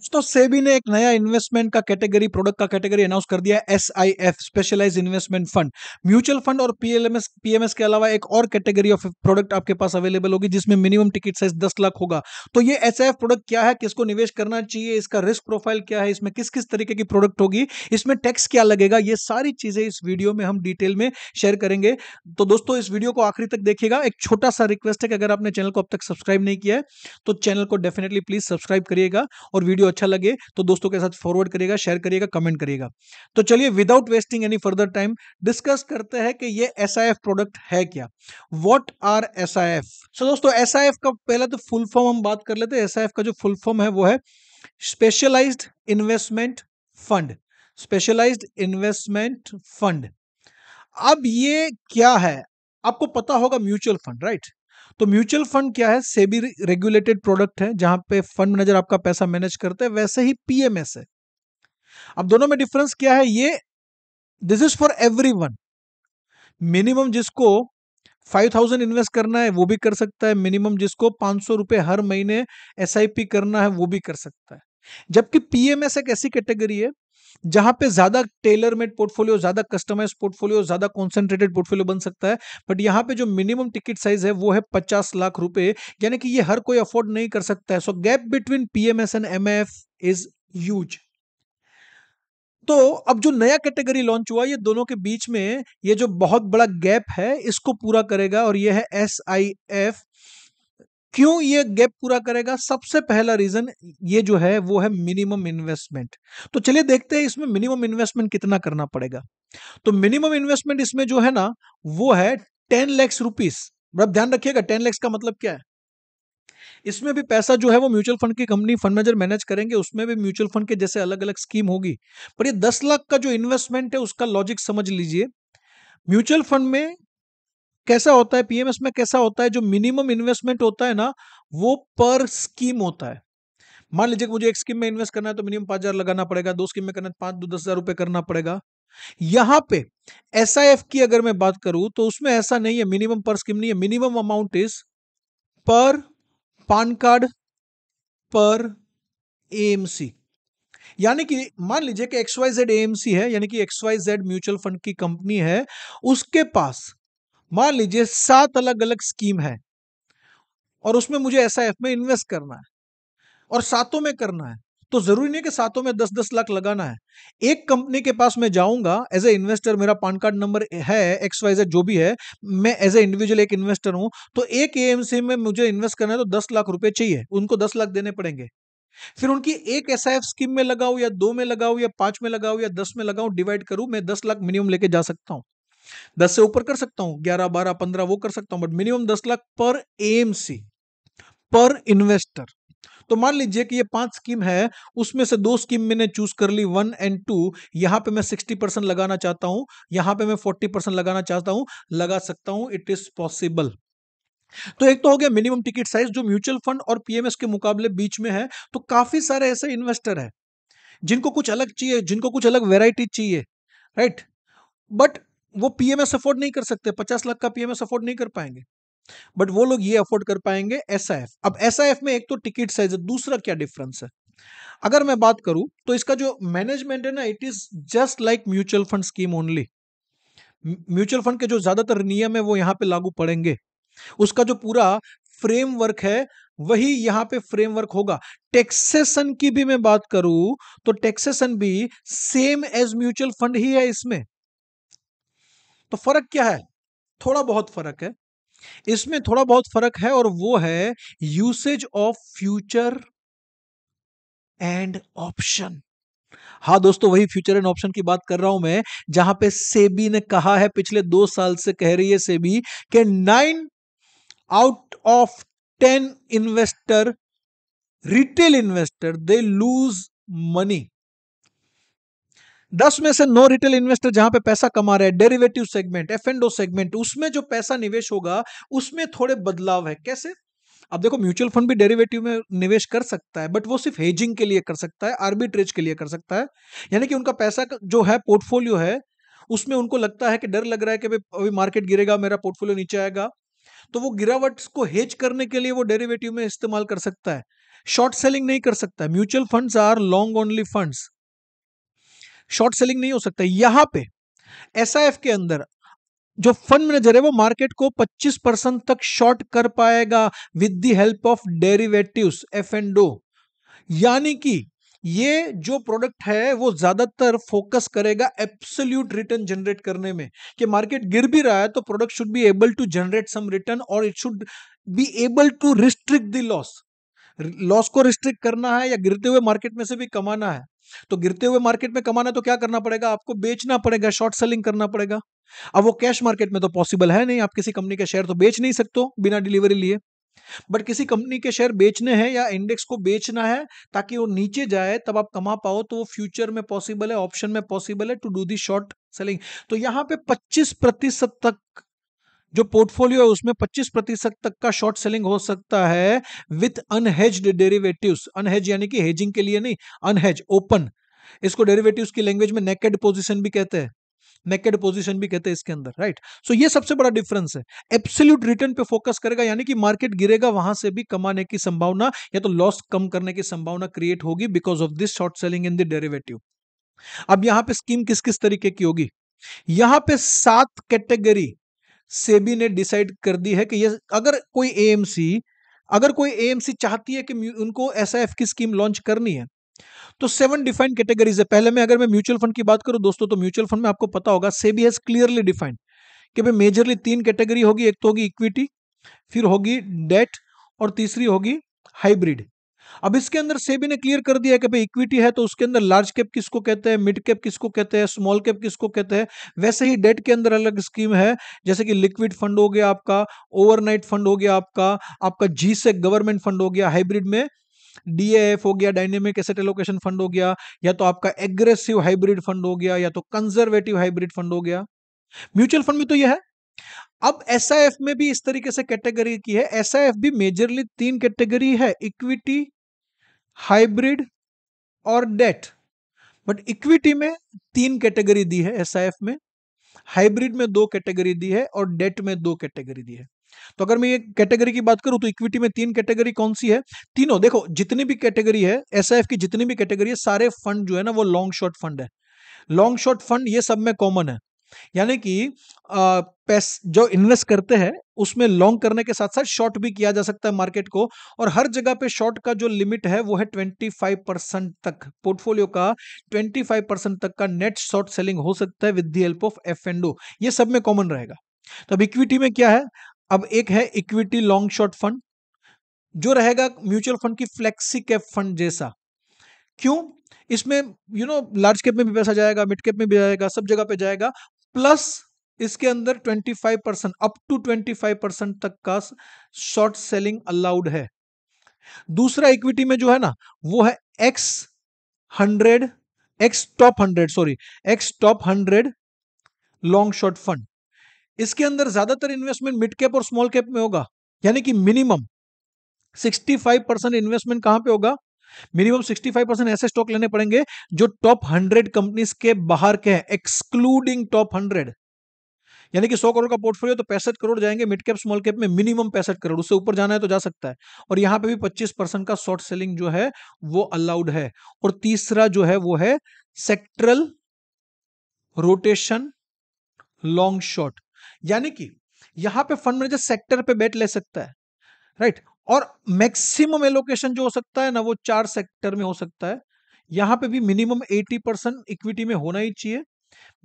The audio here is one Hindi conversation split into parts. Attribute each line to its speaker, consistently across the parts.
Speaker 1: तो सेबी ने एक नया इन्वेस्टमेंट का कैटेगरी, प्रोडक्ट का कैटेगरी अनाउंस कर दिया है, SIF, specialised investment fund. Mutual fund और पीएमएस के अलावा एक और कैटेगरी ऑफ प्रोडक्ट आपके पास अवेलेबल होगी जिसमें मिनिमम टिकट साइज 10 लाख होगा। तो ये एसआईएफ प्रोडक्ट क्या है, किसको निवेश करना चाहिए, इसका रिस्क प्रोफाइल क्या है, इसमें किस किस तरीके की प्रोडक्ट होगी, इसमें टैक्स क्या लगेगा, ये सारी चीजें इस वीडियो में हम डिटेल में शेयर करेंगे। तो दोस्तों इस वीडियो को आखिरी तक देखिएगा। एक छोटा सा रिक्वेस्ट है कि अगर आपने चैनल को अब तक सब्सक्राइब नहीं किया है तो चैनल को डेफिनेटली प्लीज सब्सक्राइब करिएगा, और वीडियो अच्छा लगे तो दोस्तों के साथ फॉरवर्ड करिएगा, शेयर करिएगा, कमेंट करिएगा। तो चलिए without wasting any further time discuss करते हैं कि ये एसआईएफ प्रोडक्ट है क्या। What are SIF? सो दोस्तों एसआईएफ का पहले तो फुल फॉर्म हम बात कर लेते हैं। एसआईएफ का जो फुल फॉर्म है वो है specialised investment fund. Specialised investment fund. अब ये क्या है? आपको पता होगा म्यूचुअल फंड, राइट? तो म्यूचुअल फंड क्या है? सेबी रेगुलेटेड प्रोडक्ट है जहां पे फंड मैनेजर आपका पैसा मैनेज करते हैं। वैसे ही पीएमएस है। अब दोनों में डिफरेंस क्या है? ये this is for everyone. Minimum जिसको 5,000 इन्वेस्ट करना है वो भी कर सकता है, मिनिमम जिसको 500 रुपए हर महीने एसआईपी करना है वो भी कर सकता है। जबकि पीएमएस एक ऐसी कैटेगरी है जहां पे ज्यादा टेलर मेड पोर्टफोलियो, ज्यादा कस्टमाइज पोर्टफोलियो, ज्यादा कॉन्सेंट्रेटेड पोर्टफोलियो बन सकता है। बट यहाँ पे जो मिनिमम टिकट साइज है वो है 50 लाख रुपए, यानी कि ये हर कोई अफोर्ड नहीं कर सकता है। So gap between PMS and MF is huge. तो अब जो नया कैटेगरी लॉन्च हुआ, ये दोनों के बीच में ये जो बहुत बड़ा गैप है इसको पूरा करेगा, और ये है एसआईएफ। क्यों ये गैप पूरा करेगा? सबसे पहला रीजन ये जो है वो है मिनिमम इन्वेस्टमेंट। तो चलिए देखते हैं इसमें मिनिमम इन्वेस्टमेंट कितना करना पड़ेगा। तो मिनिमम इन्वेस्टमेंट इसमें जो है ना वो है 10 लाख रुपीस। बड़ा ध्यान रखिएगा 10 लाख का मतलब क्या है। इसमें भी पैसा जो है वो म्यूचुअल फंड की कंपनी फंड मैनेजर मैनेज करेंगे, उसमें भी म्यूचुअल फंड के जैसे अलग अलग स्कीम होगी। पर ये 10 लाख का जो इन्वेस्टमेंट है उसका लॉजिक समझ लीजिए। म्यूचुअल फंड में कैसा होता है, पीएमएस में कैसा होता है, जो मिनिमम इन्वेस्टमेंट होता है ना वो पर स्कीम होता है। मान लीजिए कि मुझे एक स्कीम में इन्वेस्ट करना है तो मिनिमम 5,000 लगाना पड़ेगा, दो स्कीम में करना है 5-10,000 रुपए करना पड़ेगा। यहां पे एसआईएफ की अगर मैं बात करूं तो उसमें ऐसा नहीं है, मिनिमम पर स्कीम नहीं है। मिनिमम अमाउंट इज पर पान कार्ड पर एएमसी। यानी कि मान लीजिए कि XYZ एएमसी है, यानी कि XYZ म्यूचुअल फंड की कंपनी है, उसके पास मान लीजिए 7 अलग अलग स्कीम है और उसमें मुझे एसआईएफ में इन्वेस्ट करना है और सातों में करना है। तो जरूरी नहीं कि सातों में 10-10 लाख लगाना है। एक कंपनी के पास मैं जाऊंगा एज ए इन्वेस्टर, मेरा पान कार्ड नंबर है XYZ जो भी है, मैं एज ए इंडिविजुअल एक इन्वेस्टर हूं, तो एक एएमसी में मुझे इन्वेस्ट करना है तो 10 लाख रुपए चाहिए, उनको 10 लाख देने पड़ेंगे। फिर उनकी एक एसआईएफ स्कीम में लगाऊं या दो में लगाऊं या 5 में लगाऊं या 10 में लगाऊं, डिवाइड करूं, मैं 10 लाख मिनिमम लेके जा सकता हूं। 10 से ऊपर कर सकता हूं, 11, 12, 15 वो कर सकता हूं, बट मिनिमम 10 लाख पर एएमसी, पर इन्वेस्टर। तो मान लीजिए कि ये 5 स्कीम है, उसमें से 2 स्कीम मैंने चूज कर ली, 1 और 2। यहां पे मैं 60% लगाना चाहता हूं, यहां पे मैं 40% लगाना चाहता हूं, लगा सकता हूं, इट इज पॉसिबल। तो एक तो हो गया मिनिमम टिकट साइज जो म्यूचुअल फंड और पीएमएस के मुकाबले बीच में है। तो काफी सारे ऐसे इन्वेस्टर है जिनको कुछ अलग चाहिए, जिनको कुछ अलग वेराइटी चाहिए, राइट? बट वो पीएमएस अफोर्ड नहीं कर सकते, 50 लाख का पीएमएस अफोर्ड नहीं कर पाएंगे, बट वो लोग ये अफोर्ड कर पाएंगे एसआईएफ। अब एसआईएफ में एक तो टिकट साइज है, दूसरा क्या डिफरेंस है अगर मैं बात करूं तो इसका जो मैनेजमेंट है ना, it is just like mutual fund scheme only. Mutual fund के जो ज्यादातर नियम है वो यहां पे लागू पड़ेंगे, उसका जो पूरा फ्रेमवर्क है वही यहां पे फ्रेमवर्क होगा। टैक्सेशन की भी मैं बात करूं तो टैक्सेशन भी सेम एज म्यूचुअल फंड ही है इसमें। तो फर्क क्या है? थोड़ा बहुत फर्क है इसमें, थोड़ा बहुत फर्क है, और वो है usage of future and option. हाँ दोस्तों, वही फ्यूचर एंड ऑप्शन की बात कर रहा हूं मैं, जहां पे सेबी ने कहा है, पिछले 2 साल से कह रही है सेबी कि 9 out of 10 investor, retail investor, they lose money. 10 में से 9 रिटेल इन्वेस्टर जहां पे पैसा कमा रहे हैं, डेरिवेटिव सेगमेंट, F&O सेगमेंट, उसमें जो पैसा निवेश होगा उसमें थोड़े बदलाव है। कैसे? अब देखो, म्यूचुअल फंड भी डेरिवेटिव में निवेश कर सकता है, बट वो सिर्फ हेजिंग के लिए कर सकता है, आर्बिट्रेज के लिए कर सकता है। यानी कि उनका पैसा जो है, पोर्टफोलियो है, उसमें उनको लगता है कि डर लग रहा है कि भाई अभी मार्केट गिरेगा, मेरा पोर्टफोलियो नीचे आएगा, तो वो गिरावट को हेज करने के लिए वो डेरिवेटिव में इस्तेमाल कर सकता है। शॉर्ट सेलिंग नहीं कर सकता। Mutual funds are long only funds, short selling नहीं हो सकता। यहां पे एसआईएफ के अंदर जो फंड मैनेजर है वो मार्केट को 25% तक शॉर्ट कर पाएगा with the help of derivatives, F and O. यानी कि ये जो प्रोडक्ट है वो ज्यादातर फोकस करेगा एब्सोल्यूट रिटर्न जनरेट करने में, कि मार्केट गिर भी रहा है तो product should be able to generate some return, और it should be able to restrict the loss. Loss को रिस्ट्रिक्ट करना है या गिरते हुए मार्केट में से भी कमाना है, तो गिरते हुए मार्केट में कमाना है तो क्या करना पड़ेगा, आपको बेचना पड़ेगा, शॉर्ट सेलिंग करना पड़ेगा। अब वो कैश मार्केट में तो पॉसिबल है नहीं, आप किसी कंपनी के शेयर तो बेच नहीं सकते हो बिना डिलीवरी लिए। बट किसी कंपनी के शेयर बेचने हैं या इंडेक्स को बेचना है ताकि वो नीचे जाए तब आप कमा पाओ, तो वो फ्यूचर में पॉसिबल है, ऑप्शन में पॉसिबल है to do the short selling. तो यहां पे 25% तक जो पोर्टफोलियो है उसमें 25% तक का शॉर्ट सेलिंग हो सकता है विथ अनहेज्ड डेरिवेटिव्स। अनहेज यानी कि हेजिंग के लिए नहीं, अनहेज ओपन। इसको डेरिवेटिव्स की लैंग्वेज में नेकेड पोजीशन भी कहते हैं, नेकेड पोजीशन भी कहते हैं इसके अंदर, राइट। सो ये सबसे बड़ा डिफरेंस है। एब्सोल्यूट रिटर्न पे फोकस करेगा, यानी कि मार्केट गिरेगा वहां से भी कमाने की संभावना या तो लॉस कम करने की संभावना क्रिएट होगी because of this short selling in the derivative. अब यहां पे स्कीम किस किस तरीके की होगी, यहां पे 7 कैटेगरी सेबी ने डिसाइड कर दी है कि ये अगर कोई एएमसी चाहती है कि उनको एसआईएफ की स्कीम लॉन्च करनी है तो 7 डिफाइंड कैटेगरीज है। पहले में अगर मैं म्यूचुअल फंड की बात करूं दोस्तों, तो म्यूचुअल फंड में आपको पता होगा सेबी हैज क्लियरली डिफाइंड कि भाई मेजरली 3 कैटेगरी होगी, एक तो होगी इक्विटी, फिर होगी डेट, और तीसरी होगी हाइब्रिड। अब इसके अंदर सेबी ने क्लियर कर दिया है कि भाई इक्विटी है तो उसके अंदर लार्ज कैप किसको कहते हैं, मिड कैप किसको कहते हैं, स्मॉल कैप किसको कहते हैं। वैसे ही डेट के अंदर अलग स्कीम है, जैसे कि लिक्विड फंड हो गया आपका, ओवरनाइट फंड हो गया आपका, आपका जी से गवर्नमेंट फंड हो गया, हाइब्रिड में डीएएफ हो गया, डायनेमिक एसेट एलोकेशन फंड हो गया, या तो आपका एग्रेसिव हाइब्रिड फंड हो गया, या तो कंजर्वेटिव हाइब्रिड फंड हो गया। म्यूचुअल फंड में तो यह है। अब एसआईएफ में भी इस तरीके से कैटेगरी की है। एसआईएफ भी मेजरली 3 कैटेगरी है, इक्विटी, हाइब्रिड और डेट। बट इक्विटी में 3 कैटेगरी दी है एसआईएफ में, हाइब्रिड में 2 कैटेगरी दी है, और डेट में 2 कैटेगरी दी है। तो अगर मैं ये कैटेगरी की बात करूं तो इक्विटी में 3 कैटेगरी कौन सी है, तीनों देखो, जितनी भी कैटेगरी है एसआईएफ की, जितनी भी कैटेगरी है, सारे फंड जो है ना वो लॉन्ग शॉर्ट फंड है। लॉन्ग शॉर्ट फंड ये सब में कॉमन है, यानी कि जो इन्वेस्ट करते हैं उसमें लॉन्ग करने के साथ साथ शॉर्ट भी किया जा सकता है मार्केट को। और हर जगह पे शॉर्ट का जो लिमिट है वो है 25% तक, पोर्टफोलियो का 25% तक का नेट शॉर्ट सेलिंग हो सकता है with the help of F and O. ये सब में कॉमन रहेगा। तो अब इक्विटी में क्या है, अब एक है इक्विटी लॉन्ग शॉर्ट फंड जो रहेगा म्यूचुअल फंड की फ्लेक्सी कैप फंड जैसा। क्यों, इसमें लार्ज कैप में भी पैसा जाएगा, मिड कैप में भी जाएगा, सब जगह पे जाएगा, प्लस इसके अंदर 25%, अप टू 25% तक का शॉर्ट सेलिंग अलाउड है। दूसरा इक्विटी में जो है ना वो है x hundred x top 100 long short fund. इसके अंदर ज्यादातर इन्वेस्टमेंट मिड कैप और स्मॉल कैप में होगा, यानी कि मिनिमम 65% इन्वेस्टमेंट कहां पे होगा, मिनिमम 65% ऐसे स्टॉक लेने पड़ेंगे जो टॉप 100 कंपनीज के बाहर के हैं, एक्सक्लूडिंग टॉप 100। यानी कि 100 करोड़ का पोर्टफोलियो तो 65 करोड़ जाएंगे मिड कैप स्मॉल कैप में, मिनिमम 65 करोड़, उससे ऊपर जाना है तो जा सकता है। और यहां पे भी 25% का शॉर्ट सेलिंग जो है वो अलाउड है। और तीसरा जो है वो है सेक्टरल रोटेशन लॉन्ग शॉर्ट, यानी कि यहां पे फंड मैनेजर सेक्टर पे बेट ले सकता है, राइट। और मैक्सिमम एलोकेशन जो हो सकता है ना वो 4 सेक्टर में हो सकता है। यहां पे भी मिनिमम 80% इक्विटी में होना ही चाहिए,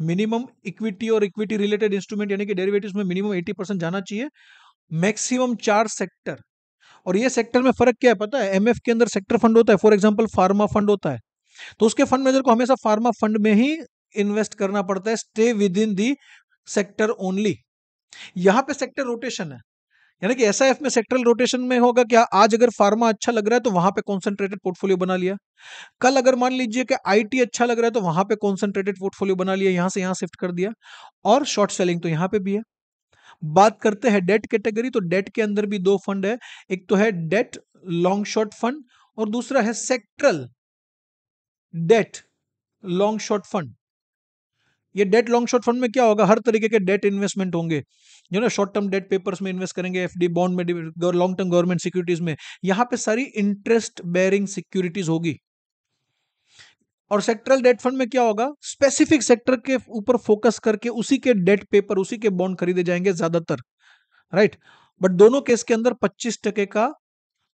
Speaker 1: मिनिमम इक्विटी और इक्विटी रिलेटेड इंस्ट्रूमेंट यानी कि डेरिवेटिव्स में मिनिमम 80% जाना चाहिए, मैक्सिमम 4 सेक्टर। और ये सेक्टर में फर्क क्या है पता है, एमएफ के अंदर सेक्टर फंड होता है, फॉर एग्जांपल फार्मा फंड होता है, तो उसके फंड मैनेजर को हमेशा फार्मा फंड में ही इन्वेस्ट करना पड़ता है, stay with in the sector only. यहां पे सेक्टर रोटेशन है, यानी कि एसआईएफ में सेक्टरल रोटेशन में होगा क्या, आज अगर फार्मा अच्छा लग रहा है तो वहां पे कॉन्सेंट्रेटेड पोर्टफोलियो बना लिया, कल अगर मान लीजिए कि आईटी अच्छा लग रहा है तो वहां पे कॉन्सेंट्रेटेड पोर्टफोलियो बना लिया, यहां से यहां शिफ्ट कर दिया। और शॉर्ट सेलिंग तो यहां पे भी है। बात करते हैं डेट कैटेगरी, तो डेट के अंदर भी 2 फंड है, एक तो है डेट लॉन्ग शॉर्ट फंड और दूसरा है sectoral debt long short fund. ये डेट लॉन्ग शॉर्ट फंड में क्या होगा, हर तरीके के डेट इन्वेस्टमेंट होंगे, जो ना शॉर्ट टर्म डेट पेपर्स में इन्वेस्ट करेंगे, एफडी बॉन्ड में, लॉन्ग टर्म गवर्नमेंट सिक्योरिटीज में, यहां पे सारी इंटरेस्ट बेयरिंग सिक्योरिटीज होगी। और सेक्टरल डेट फंड में क्या होगा, स्पेसिफिक सेक्टर के ऊपर फोकस करके उसी के डेट पेपर, उसी के बॉन्ड खरीदे जाएंगे ज्यादातर, राइट। बट दोनों केस के अंदर 25% का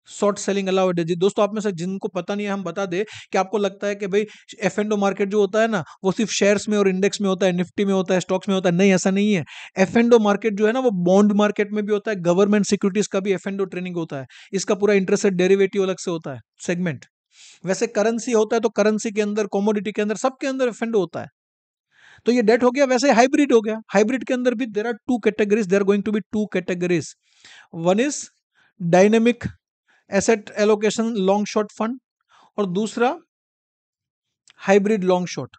Speaker 1: शॉर्ट सेलिंग अलाउड है जी। दोस्तों आप में से जिनको पता नहीं है, हम बता दे कि आपको लगता है कि भाई एफ एंड ओ मार्केट जो होता है ना, वो सिर्फ शेयर्स में और इंडेक्स में होता है, निफ्टी में होता है, स्टॉक्स में होता है, नहीं ऐसा नहीं है। एफ एंड ओ मार्केट जो है ना, वो बॉन्ड मार्केट में भी होता है, गवर्नमेंट सिक्योरिटीज का भी एफ एंड ओ ट्रेनिंग होता है, इसका पूरा इंटरेस्ट रेट डेरिवेटिव अलग से होता है सेगमेंट। वैसे करेंसी होता है तो करेंसी के अंदर, कॉमोडिटी के अंदर, सबके अंदर एफ एंड ओ होता है। तो ये डेट हो गया, वैसे हाइब्रिड हो गया। हाइब्रिड के अंदर भी there are two categories, there going to be two categories. One is dynamic asset allocation long short fund, और दूसरा hybrid long short.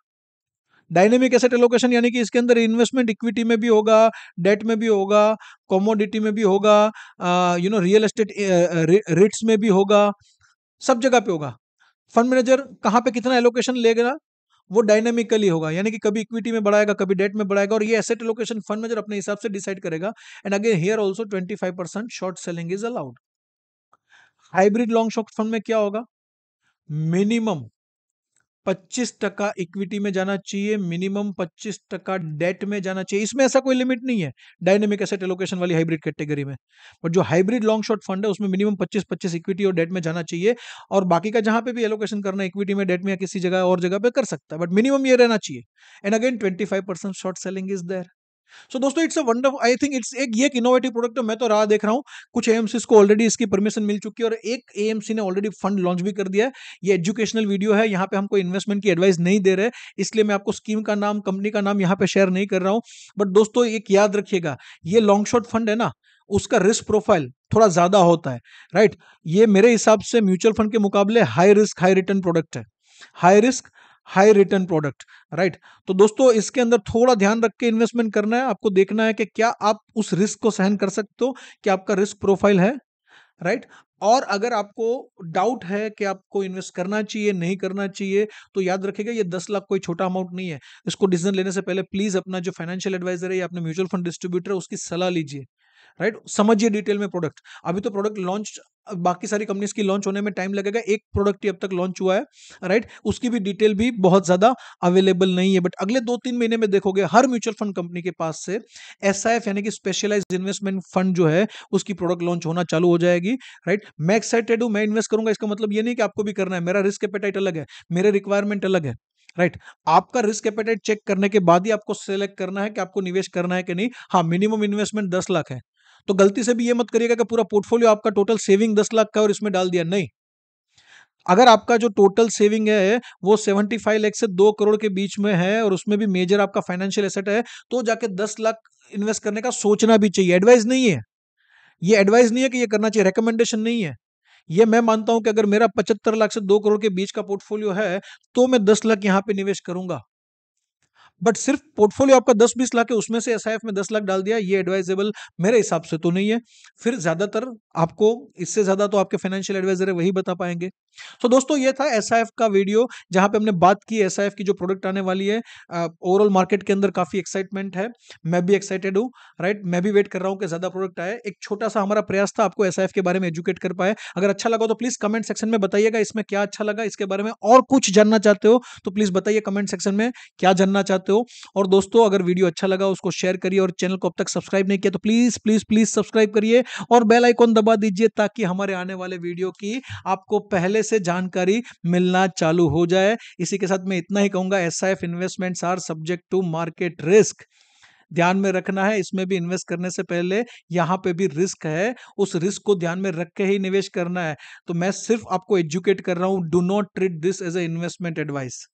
Speaker 1: Dynamic asset allocation यानी कि इसके अंदर इन्वेस्टमेंट इक्विटी में भी होगा, डेट में भी होगा, कमोडिटी में भी होगा, रियल एस्टेट रेट्स में भी होगा, सब जगह पे होगा। फंड मैनेजर कहाँ पे कितना एलोकेशन लेगा, वो डायनेमिकली होगा, यानी कि कभी इक्विटी में बढ़ाएगा, कभी डेट में बढ़ाएगा, और ये एसेट एलोकेशन फंड मैनेजर अपने हिसाब से डिसाइड करेगा। And again here also 25% short selling is allowed. Hybrid long short fund में क्या होगा, मिनिमम 25% इक्विटी में जाना चाहिए, मिनिमम 25% डेट में जाना चाहिए, इसमें ऐसा कोई लिमिट नहीं है डायनेमिक एसेट एलोकेशन वाली हाइब्रिड कैटेगरी में। बट जो हाइब्रिड लॉन्ग शॉर्ट फंड है उसमें मिनिमम 25-25 इक्विटी और डेट में जाना चाहिए, और बाकी का जहां पे भी एलोकेशन करना है इक्विटी में, डेट में, या किसी जगह और जगह पे कर सकता है, बट मिनिमम ये रहना चाहिए। And again 25% short selling is there. So दोस्तों it's a wonderful, I think it's एक इनोवेटिव प्रोडक्ट है। मैं तो राह देख रहा हूँ, कुछ एएमसीज को ऑलरेडी इसकी परमिशन मिल चुकी है, और एक एएमसी ने ऑलरेडी फंड लॉन्च भी कर दिया है। ये एजुकेशनल वीडियो है, यहाँ पे हमको इन्वेस्टमेंट की एडवाइस नहीं दे रहे, इसलिए मैं आपको स्कीम का नाम, कंपनी का नाम यहाँ पे शेयर नहीं कर रहा हूँ। बट दोस्तों एक याद रखिएगा, ये लॉन्ग शॉर्ट फंड है ना, उसका रिस्क प्रोफाइल थोड़ा ज्यादा होता है, राइट। ये मेरे हिसाब से म्यूचुअल फंड के मुकाबले high risk high return product है, high risk high return product, right. तो दोस्तों इसके अंदर थोड़ा ध्यान रख के इन्वेस्टमेंट करना है, आपको देखना है कि क्या आप उस रिस्क को सहन कर सकते हो, कि आपका रिस्क प्रोफाइल है, राइट। और अगर आपको डाउट है कि आपको इन्वेस्ट करना चाहिए नहीं करना चाहिए, तो याद रखिएगा ये 10 लाख कोई छोटा अमाउंट नहीं है। इसको डिसीजन लेने से पहले प्लीज अपना जो फाइनेंशियल एडवाइजर है या अपने म्यूचुअल फंड डिस्ट्रीब्यूटर है उसकी सलाह लीजिए, राइट। समझिए डिटेल में प्रोडक्ट। अभी तो प्रोडक्ट लॉन्च, बाकी सारी कंपनीज की लॉन्च होने में टाइम लगेगा, एक प्रोडक्ट ही अब तक लॉन्च हुआ है, राइट। उसकी भी डिटेल भी बहुत ज्यादा अवेलेबल नहीं है, बट अगले 2-3 महीने में देखोगे हर म्यूचुअल फंड कंपनी के पास से एसआईएफ यानी कि स्पेशलाइज्ड इन्वेस्टमेंट फंड जो है उसकी प्रोडक्ट लॉन्च होना चालू हो जाएगी, राइट। मैं एक्साइटेड हूं, मैं इन्वेस्ट करूंगा, इसका मतलब ये नहीं कि आपको भी करना है, मेरा रिस्क एपेटाइट अलग है, मेरे रिक्वायरमेंट अलग है, राइट। आपका रिस्क एपेटाइट चेक करने के बाद ही आपको सेलेक्ट करना है कि आपको निवेश करना है कि नहीं। हाँ, मिनिमम इन्वेस्टमेंट 10 लाख है, तो गलती से भी ये मत करिएगा कि पूरा पोर्टफोलियो आपका टोटल सेविंग 10 लाख का और इसमें डाल दिया, नहीं। अगर आपका जो टोटल सेविंग है वो 75 लाख से 2 करोड़ के बीच में है, और उसमें भी मेजर आपका फाइनेंशियल एसेट है, तो जाके 10 लाख इन्वेस्ट करने का सोचना भी चाहिए। एडवाइस नहीं है ये, एडवाइस नहीं है कि ये करना चाहिए, रिकमेंडेशन नहीं है ये। मैं मानता हूं कि अगर मेरा 75 लाख से 2 करोड़ के बीच का पोर्टफोलियो है तो मैं 10 लाख यहां पे निवेश करूंगा। बट सिर्फ पोर्टफोलियो आपका 10-20 लाख है, उसमें से एसआईएफ में 10 लाख डाल दिया, ये एडवाइजेबल मेरे हिसाब से तो नहीं है। फिर ज्यादातर आपको, इससे ज्यादा तो आपके फाइनेंशियल एडवाइजर है वही बता पाएंगे। तो दोस्तों ये था एसआईएफ का वीडियो, जहां पे हमने बात की एसआईएफ की जो प्रोडक्ट आने वाली है। ओवरऑल मार्केट के अंदर काफी एक्साइटमेंट है, मैं भी एक्साइटेड हूँ, राइट। मैं भी वेट कर रहा हूँ कि ज्यादा प्रोडक्ट आए। एक छोटा सा हमारा प्रयास था आपको एसआईएफ के बारे में एजुकेट कर पाए। अगर अच्छा लगा तो प्लीज कमेंट सेक्शन में बताइएगा इसमें क्या अच्छा लगा, इसके बारे में और कुछ जानना चाहते हो तो प्लीज बताइए कमेंट सेक्शन में क्या जानना चाहते हो। और दोस्तों अगर वीडियो अच्छा लगा उसको शेयर करिए, और चैनल को अब तक सब्सक्राइब नहीं किया तो प्लीज प्लीज प्लीज सब्सक्राइब करिए, और बेल आइकॉन दबा दीजिए ताकि हमारे आने वाले वीडियो की आपको पहले से जानकारी मिलना चालू हो जाए। इसी के साथ मैं इतना ही कहूंगा, SIF investments are subject to market risk. ध्यान में रखना है, इसमें भी इन्वेस्ट करने से पहले यहां पे भी रिस्क है, उस रिस्क को ध्यान में रख के ही निवेश करना है। तो मैं सिर्फ आपको एजुकेट कर रहा हूं, do not treat this as a investment advice.